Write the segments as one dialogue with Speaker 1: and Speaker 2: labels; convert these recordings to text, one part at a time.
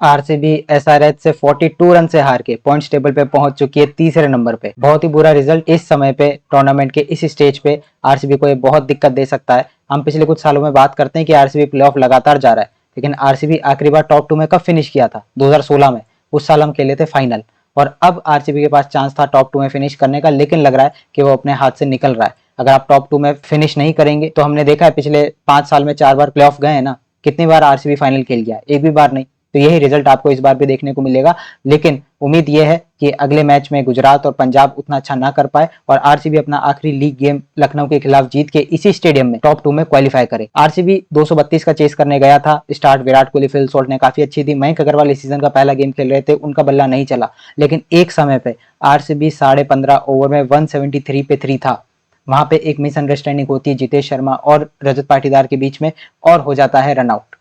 Speaker 1: RCB SRH से 42 run से हार के पॉइंट्स टेबल पे पहुंच चुकी है तीसरे नंबर पे। बहुत ही बुरा रिजल्ट इस समय पे टूर्नामेंट के इस स्टेज पे आरसीबी को ये बहुत दिक्कत दे सकता है। हम पिछले कुछ सालों में बात करते हैं कि आरसीबी प्लेऑफ लगातार जा रहा है, लेकिन आरसीबी आखिरी बार टॉप 2 में कब फिनिश किया था? 2016 में। उस साल हम खेले थे फाइनल, और अब आरसीबी के पास चांस था टॉप 2 में फिनिश करने का, लेकिन लग रहा है कि वो अपने हाथ से निकल रहा है। अगर आप टॉप 2 में फिनिश नहीं करेंगे तो हमने देखा है पिछले 5 साल में 4 बार प्लेऑफ गए हैं ना, कितनी बार आरसीबी फाइनल खेल गया? एक भी बार नहीं। तो यही रिजल्ट आपको इस बार भी देखने को मिलेगा, लेकिन उम्मीद यह है कि अगले मैच में गुजरात और पंजाब उतना अच्छा ना कर पाए और आरसीबी अपना आखिरी लीग गेम लखनऊ के खिलाफ जीत के इसी स्टेडियम में टॉप 2 में क्वालिफाई करे। आरसीबी 232 का चेस करने गया था। Start Virat Kohli, Phil Salt ने काफी अच्छी थी। मयंक अग्रवाल इस सीजन का पहला गेम खेल रहे थे, उनका बल्ला नहीं चला, लेकिन एक समय पे आरसीबी 15.5 ओवर में 173 पे 3 था। वहां पे एक मिसअंडरस्टैंडिंग होती है जितेश शर्मा और रजत पाटीदार के बीच में और हो जाता है रनआउट।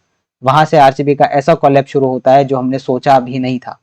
Speaker 1: वहां से आरसीबी का ऐसा कॉलेप शुरू होता है जो हमने सोचा भी नहीं था।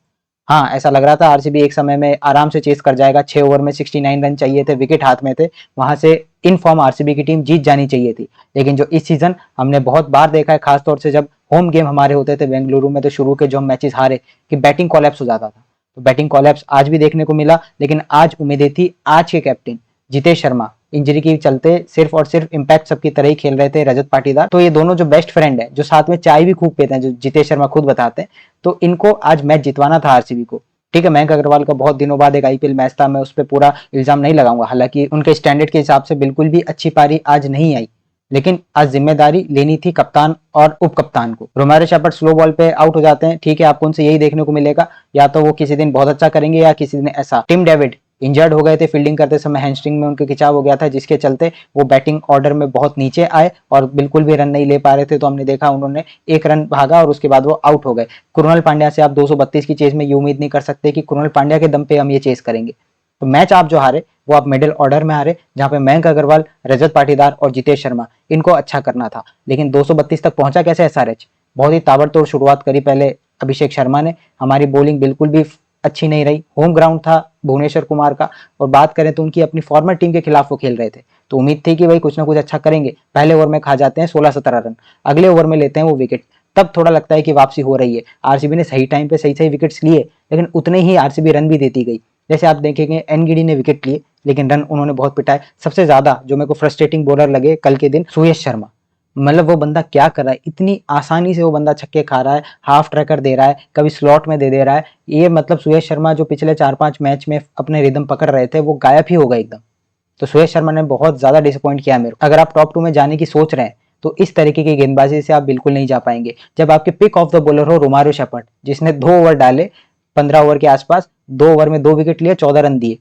Speaker 1: हाँ, ऐसा लग रहा था आरसीबी एक समय में आराम से चेस कर जाएगा। 6 ओवर में 69 रन चाहिए थे, विकेट हाथ में थे, वहां से इन फॉर्म आरसीबी की टीम जीत जानी चाहिए थी। लेकिन जो इस सीजन हमने बहुत बार देखा है, खासतौर से जब होम गेम हमारे होते थे बेंगलुरु में, तो शुरू के जो हम मैचेस हारे कि बैटिंग कॉलेप्स हो जाता था। तो बैटिंग कॉलेप्स आज भी देखने को मिला, लेकिन आज उम्मीदें थी। आज के कैप्टन जितेश शर्मा इंजरी के चलते सिर्फ और सिर्फ इम्पैक्ट सबकी तरह ही खेल रहे थे। रजत पाटीदार तो ये दोनों जो बेस्ट फ्रेंड है, जो साथ में चाय भी खूब पीते हैं, जो जितेश शर्मा खुद बताते हैं, तो इनको आज मैच जितवाना था आरसीबी को। ठीक है, मयंक अग्रवाल का बहुत दिनों बाद एक आईपीएल मैच था, मैं उस पर पूरा इल्जाम नहीं लगाऊंगा, हालांकि उनके स्टैंडर्ड के हिसाब से बिल्कुल भी अच्छी पारी आज नहीं आई, लेकिन आज जिम्मेदारी लेनी थी कप्तान और उप कप्तान को। रोमारो शेफर्ड स्लो बॉल पे आउट हो जाते हैं, ठीक है, आपको उनसे यही देखने को मिलेगा, या तो वो किसी दिन बहुत अच्छा करेंगे या किसी दिन ऐसा। टिम डेविड इंजर्ड हो गए थे फील्डिंग करते समय, हैमस्ट्रिंग में उनके खिंचाव हो गया था, जिसके चलते वो बैटिंग ऑर्डर में बहुत नीचे आए और बिल्कुल भी रन नहीं ले पा रहे थे। तो हमने देखा उन्होंने एक रन भागा और उसके बाद वो आउट हो गए। कृणाल पांड्या से आप 232 की चेज में ये उम्मीद नहीं कर सकते कि कृणाल पांड्या के दम पे हम ये चेज करेंगे। तो मैच आप जो हारे वो आप मिडिल ऑर्डर में हारे, जहां पे मयंक अग्रवाल, रजत पाटीदार और जितेश शर्मा, इनको अच्छा करना था। लेकिन 232 तक पहुंचा कैसे एसआरएच? बहुत ही ताबड़तोड़ शुरुआत करी पहले अभिषेक शर्मा ने। हमारी बॉलिंग बिल्कुल भी अच्छी नहीं रही। होम ग्राउंड था भुवनेश्वर कुमार का, और बात करें तो उनकी अपनी फॉर्मर टीम के खिलाफ वो खेल रहे थे, तो उम्मीद थी कि भाई कुछ ना कुछ अच्छा करेंगे। पहले ओवर में खा जाते हैं 16-17 रन, अगले ओवर में लेते हैं वो विकेट, तब थोड़ा लगता है कि वापसी हो रही है। आरसीबी ने सही टाइम पे सही सही विकेट्स लिए, लेकिन उतने ही आरसीबी रन भी देती गई। जैसे आप देखेंगे एनगिडी ने विकेट लिए, लेकिन रन उन्होंने बहुत पिटाए। सबसे ज्यादा जो मेरे को फ्रस्ट्रेटिंग बॉलर लगे कल के दिन, सुयश शर्मा। मतलब वो बंदा क्या कर रहा है, इतनी आसानी से वो बंदा छक्के खा रहा है, हाफ ट्रैकर दे रहा है, कभी स्लॉट में दे रहा है। ये मतलब सुयश शर्मा जो पिछले 4-5 मैच में अपने रिदम पकड़ रहे थे, वो गायब ही हो गए एकदम। तो सुयश शर्मा ने बहुत ज्यादा डिसअपॉइंट किया मेरे को। अगर आप टॉप 2 में जाने की सोच रहे हैं तो इस तरीके की गेंदबाजी से आप बिल्कुल नहीं जा पाएंगे। जब आपके पिक ऑफ द बॉलर हो रोमारो शेफर्ड, जिसने 2 ओवर डाले 15 ओवर के आसपास, 2 ओवर में 2 विकेट लिए, 14 रन दिए।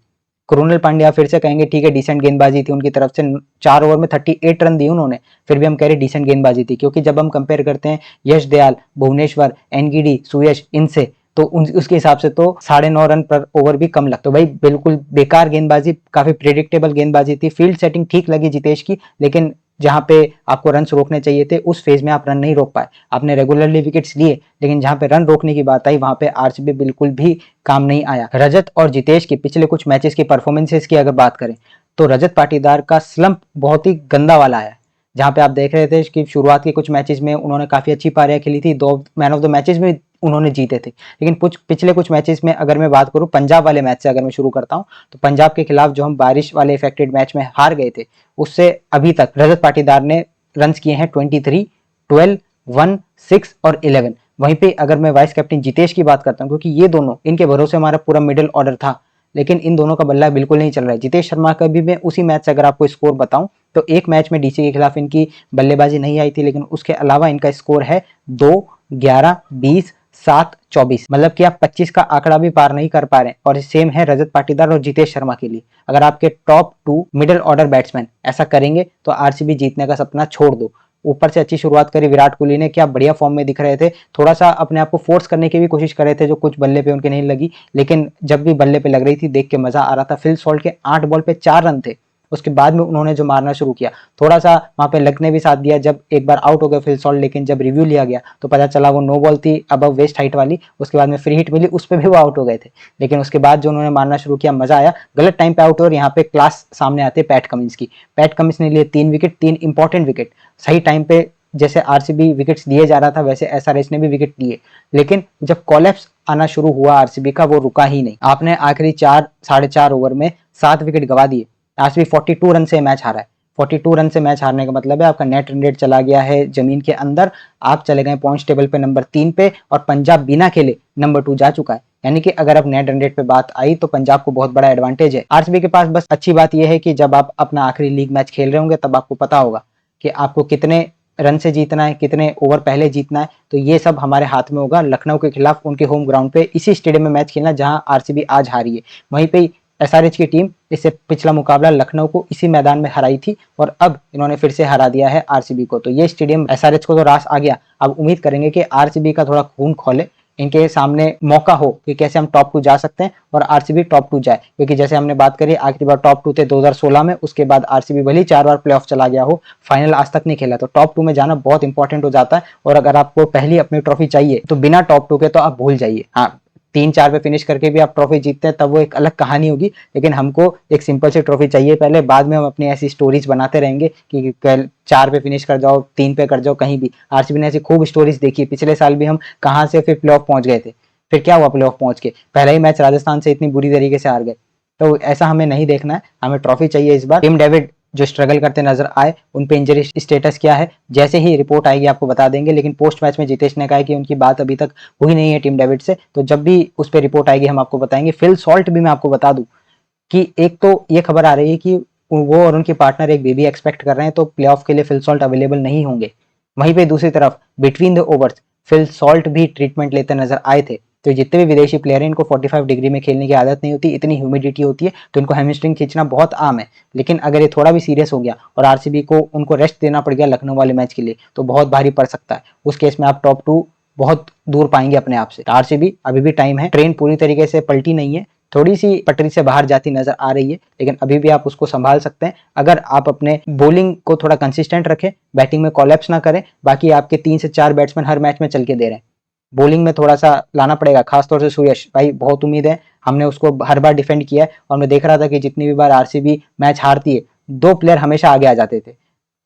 Speaker 1: कृणाल पांड्या फिर से कहेंगे ठीक है डिसेंट गेंदबाजी थी उनकी तरफ से, 4 ओवर में 38 रन दिए उन्होंने, फिर भी हम कह रहे डिसेंट गेंदबाजी थी। क्योंकि जब हम कंपेयर करते हैं यश दयाल, भुवनेश्वर, एनगिडी, सुयश, इनसे, तो उसके हिसाब से तो 9.5 रन पर ओवर भी कम लगता। तो भाई बिल्कुल बेकार गेंदबाजी, काफी प्रेडिक्टेबल गेंदबाजी थी। फील्ड सेटिंग ठीक लगी जितेश की, लेकिन जहां पे आपको रन रोकने चाहिए थे उस फेज में आप रन नहीं रोक पाए। आपने रेगुलरली विकेट्स लिए, लेकिन जहां पे रन रोकने की बात आई वहां पे आरसीबी बिल्कुल भी काम नहीं आया। रजत और जितेश की पिछले कुछ मैचेस की परफॉर्मेंसेस की अगर बात करें, तो रजत पाटीदार का स्लंप बहुत ही गंदा वाला आया। जहां पे आप देख रहे थे कि शुरुआत के कुछ मैचेस में उन्होंने काफी अच्छी पारियां खेली थी, 2 मैन ऑफ द मैचेस में उन्होंने जीते थे। लेकिन पिछले कुछ मैचेस में अगर मैं बात करूं, पंजाब वाले मैच से अगर मैं शुरू करता हूं, तो पंजाब के खिलाफ जो हम बारिश वाले इफेक्टेड मैच में हार गए थे, उससे अभी तक रजत पाटीदार ने रन किए हैं 23, 12, 1, 6 और 11। वहीं पे अगर मैं वाइस कैप्टन जितेश की बात करता हूं, क्योंकि ये दोनों, इनके भरोसे हमारा पूरा मिडिल ऑर्डर था, लेकिन इन दोनों का बल्ला बिल्कुल नहीं चल रहा है। जितेश शर्मा का भी मैं उसी मैच से अगर आपको स्कोर बताऊं, तो एक मैच में डीसी के खिलाफ इनकी बल्लेबाजी नहीं आई थी, लेकिन उसके अलावा इनका स्कोर है 2, 11, 20, 7, 24। मतलब कि आप 25 का आंकड़ा भी पार नहीं कर पा रहे हैं। और सेम है रजत पाटीदार और जितेश शर्मा के लिए। अगर आपके टॉप 2 मिडिल ऑर्डर बैट्समैन ऐसा करेंगे तो आरसीबी जीतने का सपना छोड़ दो। ऊपर से अच्छी शुरुआत करी विराट कोहली ने, क्या बढ़िया फॉर्म में दिख रहे थे। थोड़ा सा अपने आप को फोर्स करने की भी कोशिश कर रहे थे, जो कुछ बल्ले पे उनके नहीं लगी, लेकिन जब भी बल्ले पे लग रही थी देख के मजा आ रहा था। फिल सॉल्ट के 8 बॉल पे 4 रन थे। उसके बाद में उन्होंने जो मारना शुरू किया, थोड़ा सा वहां पे लक ने भी साथ दिया, जब एक बार आउट हो गए फिल सॉल्ट, लेकिन जब रिव्यू लिया गया तो पता चला वो नो बॉल थी अबव वेस्ट हाइट वाली। उसके बाद में फ्री हिट मिली, उस पर भी वो आउट हो गए थे। लेकिन उसके बाद जो उन्होंने मारना शुरू किया, मजा आया। गलत टाइम पे आउट हुए और यहाँ पे क्लास सामने आते पैट कमिंस की। पैट कमिंस ने लिए 3 विकेट, 3 इंपॉर्टेंट विकेट, सही टाइम पे जैसे आरसीबी विकेट्स दिए जा रहा था वैसे एसआरएच ने भी विकेट लिए, लेकिन जब कॉलेप्स आना शुरू हुआ आरसीबी का वो रुका ही नहीं। आपने आखिरी 4 साढ़े 4 ओवर में 7 विकेट गवा दिए। आरसीबी 42 रन से मैच हारा है। 42 रन से मैच हारने का मतलब है आपका नेट रन रेट चला गया है जमीन के अंदर, आप चले गए पॉइंट्स टेबल पे नंबर 3 पे और पंजाब बिना खेले नंबर 2 जा चुका है। यानी कि अगर अब नेट रन रेट पे बात आई तो पंजाब को बहुत बड़ा एडवांटेज है आरसीबी के पास। बस अच्छी बात यह है कि जब आप अपना आखिरी लीग मैच खेल रहे होंगे तब आपको पता होगा कि आपको कितने रन से जीतना है, कितने ओवर पहले जीतना है, तो ये सब हमारे हाथ में होगा। लखनऊ के खिलाफ उनके होम ग्राउंड पे इसी स्टेडियम में मैच खेलना जहां आरसीबी आज हारी है, वहीं पे एसआरएच की टीम इससे पिछला मुकाबला लखनऊ को इसी मैदान में हराई थी और अब इन्होंने फिर से हरा दिया है आरसीबी को। तो ये स्टेडियम एसआरएच को तो रास आ गया। अब उम्मीद करेंगे कि आरसीबी का थोड़ा खून खोले, इनके सामने मौका हो कि कैसे हम टॉप 2 जा सकते हैं और आरसीबी टॉप 2 जाए, क्योंकि जैसे हमने बात करी आखिरी बार टॉप 2 थे 2016 में, उसके बाद आरसीबी भले 4 बार प्लेऑफ चला गया हो, फाइनल आज तक नहीं खेला। तो टॉप 2 में जाना बहुत इंपॉर्टेंट हो जाता है और अगर आपको पहली अपनी ट्रॉफी चाहिए तो बिना टॉप 2 के तो आप भूल जाइए। हाँ, 3-4 पे फिनिश करके भी आप ट्रॉफी जीतते हैं तब वो एक अलग कहानी होगी, लेकिन हमको एक सिंपल सी ट्रॉफी चाहिए पहले, बाद में हम अपनी ऐसी स्टोरीज बनाते रहेंगे कि 4 पे फिनिश कर जाओ, 3 पे कर जाओ, कहीं भी। आरसीबी ने ऐसी खूब स्टोरीज देखी, पिछले साल भी हम कहाँ से फिर प्लेऑफ पहुंच गए थे, फिर क्या हुआ प्लेऑफ पहुंच के, पहला ही मैच राजस्थान से इतनी बुरी तरीके से हार गए। तो ऐसा हमें नहीं देखना है, हमें ट्रॉफी चाहिए इस बार। टिम डेविड जो स्ट्रगल करते नजर आए, उन पे इंजरी स्टेटस क्या है जैसे ही रिपोर्ट आएगी आपको बता देंगे, लेकिन पोस्ट मैच में जितेश ने कहा है कि उनकी बात अभी तक हुई नहीं है टिम डेविड से, तो जब भी उस पर रिपोर्ट आएगी हम आपको बताएंगे। फिल सॉल्ट भी मैं आपको बता दूं कि एक तो ये खबर आ रही है कि वो और उनके पार्टनर एक बेबी एक्सपेक्ट कर रहे हैं, तो प्लेऑफ के लिए फिल सॉल्ट अवेलेबल नहीं होंगे। वहीं पे दूसरी तरफ between the overs Phil Salt भी ट्रीटमेंट लेते नजर आए थे। तो जितने भी विदेशी प्लेयर हैं इनको 45 डिग्री में खेलने की आदत नहीं होती, इतनी ह्यूमिडिटी होती है, तो इनको हैमस्ट्रिंग खींचना बहुत आम है। लेकिन अगर ये थोड़ा भी सीरियस हो गया और आरसीबी को उनको रेस्ट देना पड़ गया लखनऊ वाले मैच के लिए तो बहुत भारी पड़ सकता है। उस केस में आप टॉप 2 बहुत दूर पाएंगे अपने आप से। आरसीबी अभी भी टाइम है, ट्रेन पूरी तरीके से पलटी नहीं है, थोड़ी सी पटरी से बाहर जाती नजर आ रही है, लेकिन अभी भी आप उसको संभाल सकते हैं अगर आप अपने बॉलिंग को थोड़ा कंसिस्टेंट रखें, बैटिंग में कोलैप्स ना करें। बाकी आपके 3 से 4 बैट्समैन हर मैच में चल के दे रहे हैं, बॉलिंग में थोड़ा सा लाना पड़ेगा, खासतौर से सुयश भाई बहुत उम्मीद है, हमने उसको हर बार डिफेंड किया है और मैं देख रहा था कि जितनी भी बार आरसीबी मैच हारती है 2 प्लेयर हमेशा आगे आ जाते थे।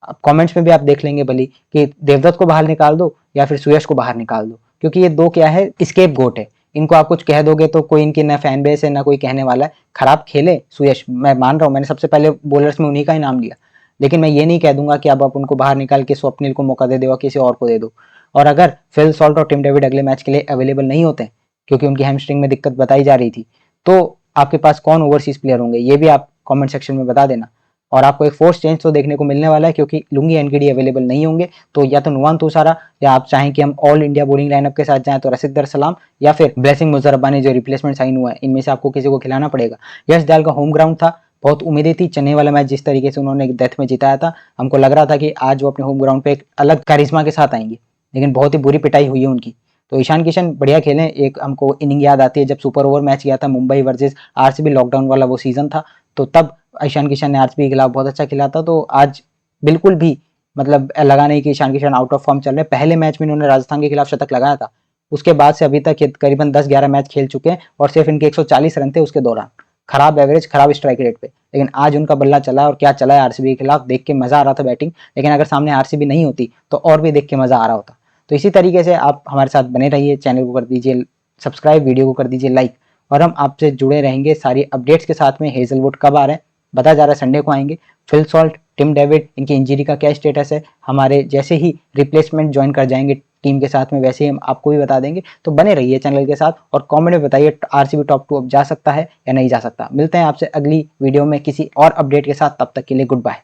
Speaker 1: अब कमेंट्स में भी आप देख लेंगे भली कि देवदत्त को बाहर निकाल दो या फिर सुयश को बाहर निकाल दो, क्योंकि ये 2 क्या है, स्केप गोट है। इनको आप कुछ कह दोगे तो कोई इनकी ना फैन बेस है ना कोई कहने वाला है। खराब खेले सुयश, मैं मान रहा हूँ, मैंने सबसे पहले बॉलर्स में उन्हीं का ही नाम लिया, लेकिन मैं ये नहीं कह दूंगा कि अब आप उनको बाहर निकाल के स्वप्निल को मौका दे दो, किसी और को दे दो। और अगर फिल सॉल्ट और टिम डेविड अगले मैच के लिए अवेलेबल नहीं होते क्योंकि उनकी हैमस्ट्रिंग में दिक्कत बताई जा रही थी, तो आपके पास कौन ओवरसीज प्लेयर होंगे ये भी आप कमेंट सेक्शन में बता देना। और आपको एक फोर्स चेंज तो देखने को मिलने वाला है क्योंकि लुंगी एनकेडी अवेलेबल नहीं होंगे, तो या तो नुवान तुषारा, या आप चाहें कि हम ऑल इंडिया बॉलिंग लाइनअप के साथ जाएं तो रसिक सलाम, या फिर ब्लेसिंग मुजर रब्बानी जो रिप्लेसमेंट साइन हुआ है, इनमें से आपको किसी को खिलाना पड़ेगा। यश दयाल का होम ग्राउंड था, बहुत उम्मीदें थी, चेन्नई वाला मैच जिस तरीके से उन्होंने डेथ में जिताया था, हमको लग रहा था कि आज वो अपने होम ग्राउंड पे एक अलग कारिश्मा के साथ आएंगे, लेकिन बहुत ही बुरी पिटाई हुई है उनकी। तो ईशान किशन बढ़िया खेले। एक हमको इनिंग याद आती है जब सुपर ओवर मैच किया था मुंबई वर्सेस आरसीबी, लॉकडाउन वाला वो सीजन था, तो तब ईशान किशन ने आरसीबी के खिलाफ बहुत अच्छा खेला था। तो आज बिल्कुल भी मतलब लगा नहीं कि Ishan Kishan out of form चल रहे। पहले मैच में इन्होंने राजस्थान के खिलाफ शतक लगाया था, उसके बाद से अभी तक करीबन 10-11 मैच खेल चुके हैं और सिर्फ इनके 140 रन थे उसके दौरान। खराब एवरेज, खराब स्ट्राइक रेट पे, लेकिन आज उनका बल्ला चला और क्या चला है आरसीबी के खिलाफ, देख के मजा आ रहा था बैटिंग। लेकिन अगर सामने आरसीबी नहीं होती तो और भी देख के मजा आ रहा होता। तो इसी तरीके से आप हमारे साथ बने रहिए, चैनल को कर दीजिए सब्सक्राइब, वीडियो को कर दीजिए लाइक, और हम आपसे जुड़े रहेंगे सारी अपडेट्स के साथ में। हेजलवुड कब आ रहे हैं बता जा रहा है, संडे को आएंगे। फिल सॉल्ट, टिम डेविड, इनकी इंजरी का क्या स्टेटस है, हमारे जैसे ही रिप्लेसमेंट ज्वाइन कर जाएंगे टीम के साथ में वैसे ही हम आपको भी बता देंगे। तो बने रहिए चैनल के साथ और कमेंट में बताइए आरसीबी टॉप 2 अब जा सकता है या नहीं जा सकता। मिलते हैं आपसे अगली वीडियो में किसी और अपडेट के साथ, तब तक के लिए गुड बाय।